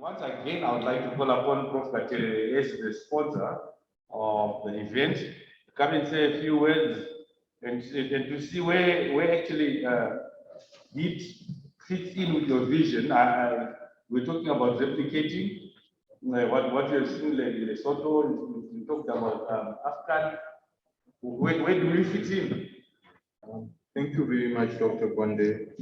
Once again, I would like to call upon Prof. Katere as the sponsor of the event to come and say a few words and to see where actually it fits in with your vision. We're talking about replicating what you have seen in Lesotho. You talked about Afghan. Where do we fit in? Thank you very much, Dr. Bonde.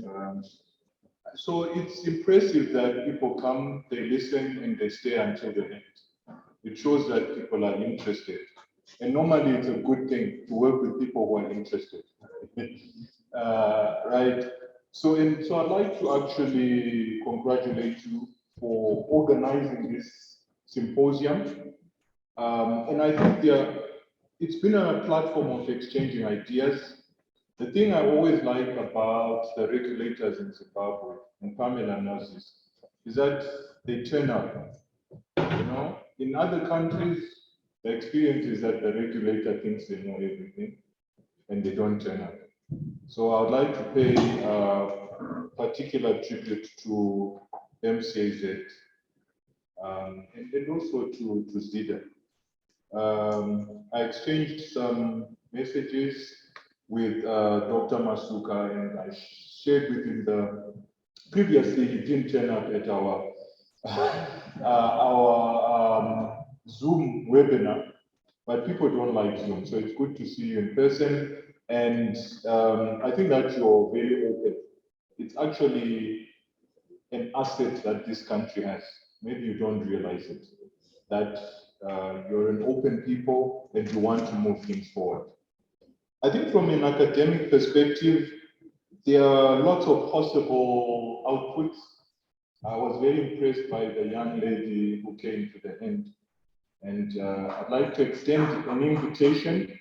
So it's impressive that people come, they listen, and they stay until the end. It shows that people are interested. And normally it's a good thing to work with people who are interested. Right? So I'd like to actually congratulate you for organizing this symposium. And I think it's been a platform of exchanging ideas. The thing I always like about the regulators in Zimbabwe, and Pamela knows this, is that they turn up. You know, in other countries, the experience is that the regulator thinks they know everything, and they don't turn up. So I would like to pay particular tribute to MCAZ and also to ZIDA. I exchanged some messages with Dr. Masuka, and I shared with him previously he didn't turn up at our Zoom webinar, but people don't like Zoom, so it's good to see you in person. And I think that you're very open. It's actually an asset that this country has. Maybe you don't realize it, that you're an open people and you want to move things forward. I think from an academic perspective, there are lots of possible outputs. I was very impressed by the young lady who came to the end. And I'd like to extend an invitation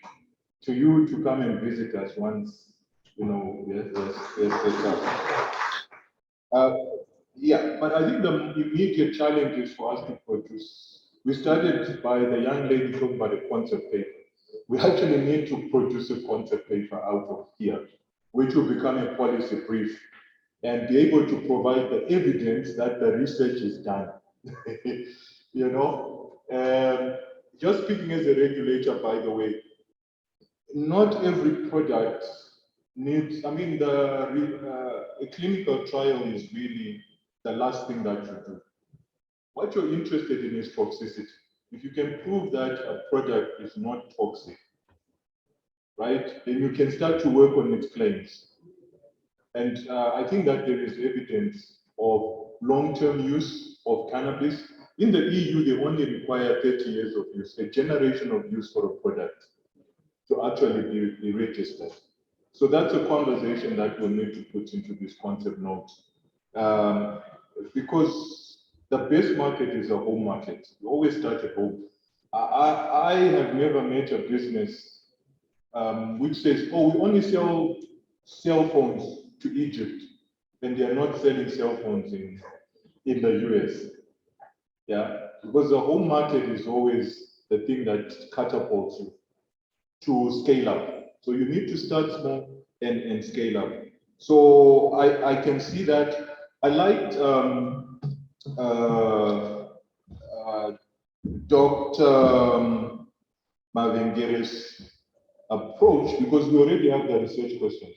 to you to come and visit us once, we're set up. Yeah, but I think the immediate challenge is for us to produce. We started by the young lady talking about a concept paper. We actually need to produce a concept paper out of here, which will become a policy brief and be able to provide the evidence that the research is done. Just speaking as a regulator, by the way, not every product needs, a clinical trial is really the last thing that you do. What you're interested in is toxicity. If you can prove that a product is not toxic, right, then you can start to work on its claims. And I think that there is evidence of long-term use of cannabis. In the EU, they only require 30 years of use, a generation of use for a product to actually be registered. So that's a conversation that we'll need to put into this concept note. Because the best market is a home market. You always start at home. I have never met a business which says, oh, we only sell cell phones to Egypt, and they are not selling cell phones in the US. Yeah, because the home market is always the thing that catapults you to scale up. So you need to start small and scale up. So I can see that. I liked Dr. Mavengere's approach because we already have the research questions.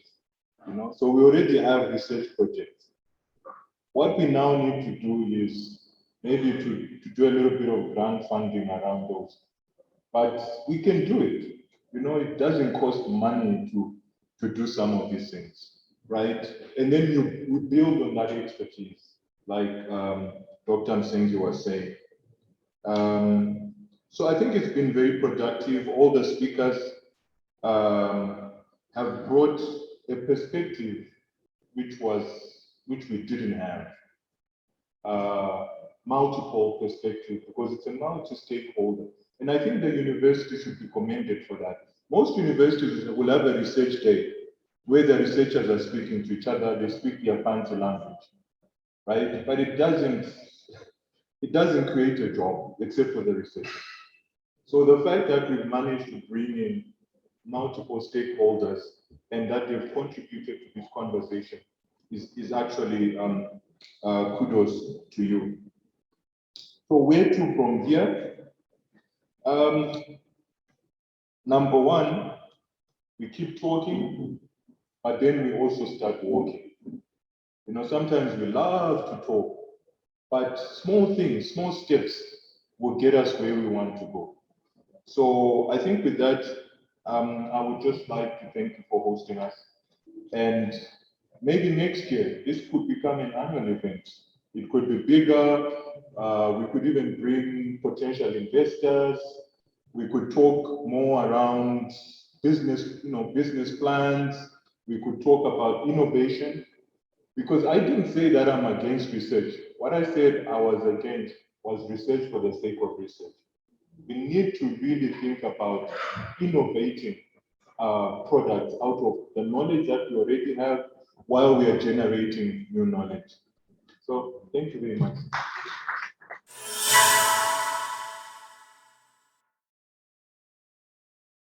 So we already have research projects. What we now need to do is maybe to do a little bit of grant funding around those. But we can do it. It doesn't cost money to do some of these things, right? And then you build on that expertise, like Dr. Msengi was saying. So I think it's been very productive. All the speakers have brought a perspective which we didn't have. Multiple perspectives because it's a multi-stakeholder. And I think the university should be commended for that. Most universities will have a research day where the researchers are speaking to each other, they speak their fancy language, right? But it doesn't create a job except for the researchers. So the fact that we've managed to bring in multiple stakeholders and that they've contributed to this conversation is actually kudos to you. So where to from here? Number one, we keep talking, but then we also start walking. You know, sometimes we love to talk, but small things, small steps will get us where we want to go. So I think with that, I would just like to thank you for hosting us. And maybe next year, this could become an annual event. It could be bigger. We could even bring potential investors. We could talk more around business, business plans. We could talk about innovation. Because I didn't say that I'm against research. What I said I was against was research for the sake of research. We need to really think about innovating products out of the knowledge that we already have while we are generating new knowledge. So thank you very much.